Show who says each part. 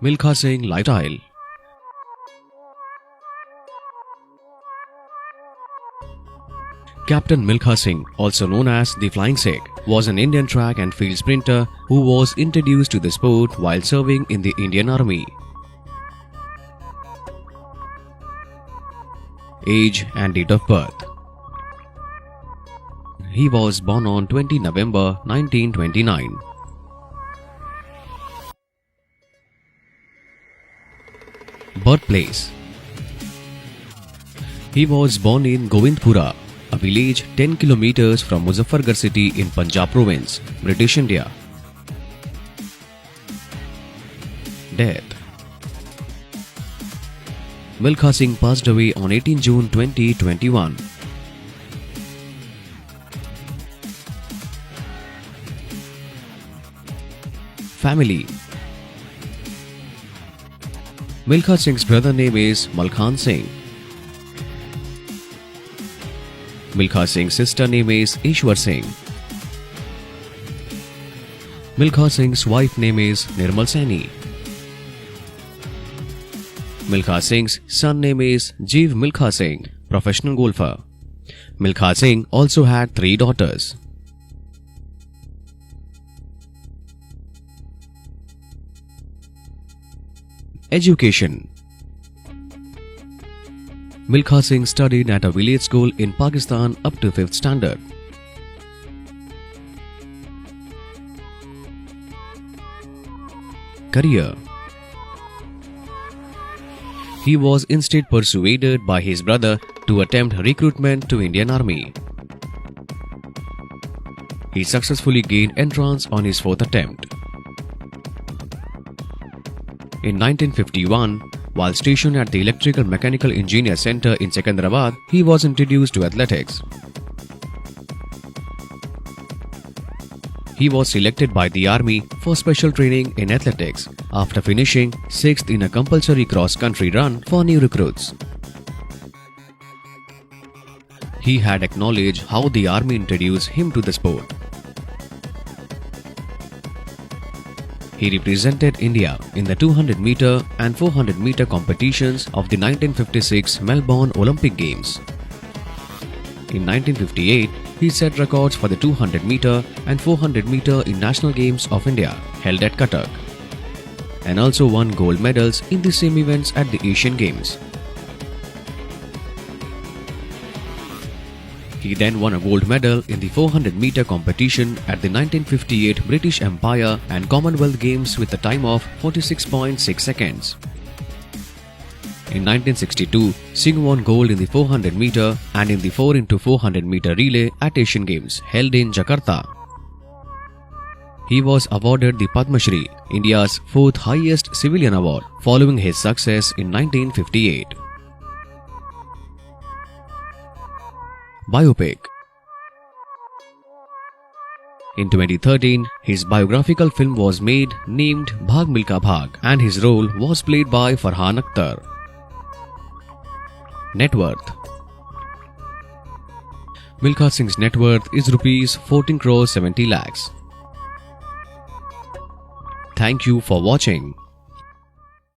Speaker 1: Milkha Singh lifestyle. Captain Milkha Singh, also known as the Flying Sikh, was an Indian track and field sprinter who was introduced to the sport while serving in the Indian Army. Age and date of birth. He was born on 20 November 1929. Birthplace. He was born in Govindpura, a village 10 kilometers from Muzaffargarh city in Punjab province, British India. Death. Milkha Singh passed away on 18 June 2021. Family. Milkha Singh's brother name is Malkhan Singh. Milkha Singh's sister name is Ishwar Singh. Milkha Singh's wife name is Nirmal Saini. Milkha Singh's son name is Jeev Milkha Singh, professional golfer. Milkha Singh also had 3 daughters. Education. Milkha Singh studied at a village school in Pakistan up to 5th standard. Career. He was instead persuaded by his brother to attempt recruitment to Indian Army. He successfully gained entrance on his 4th attempt. In 1951, while stationed at the Electrical Mechanical Engineer Center in Secunderabad, he was introduced to athletics. He was selected by the Army for special training in athletics after finishing 6th in a compulsory cross-country run for new recruits. He had acknowledged how the Army introduced him to the sport. He represented India in the 200-meter and 400-meter competitions of the 1956 Melbourne Olympic Games. In 1958, he set records for the 200-meter and 400-meter in National Games of India held at Cuttack, and also won gold medals in the same events at the Asian Games. He then won a gold medal in the 400-meter competition at the 1958 British Empire and Commonwealth Games with a time of 46.6 seconds. In 1962, Singh won gold in the 400-meter and in the 4x400-meter relay at Asian Games held in Jakarta. He was awarded the Padma Shri, India's 4th highest civilian award, following his success in 1958. Biopic. In 2013, his biographical film was made named Bhag Milkha Bhag, and his role was played by Farhan Akhtar. Net worth. Milkha Singh's net worth is Rs 14 crores 70 lakhs. Thank you for watching.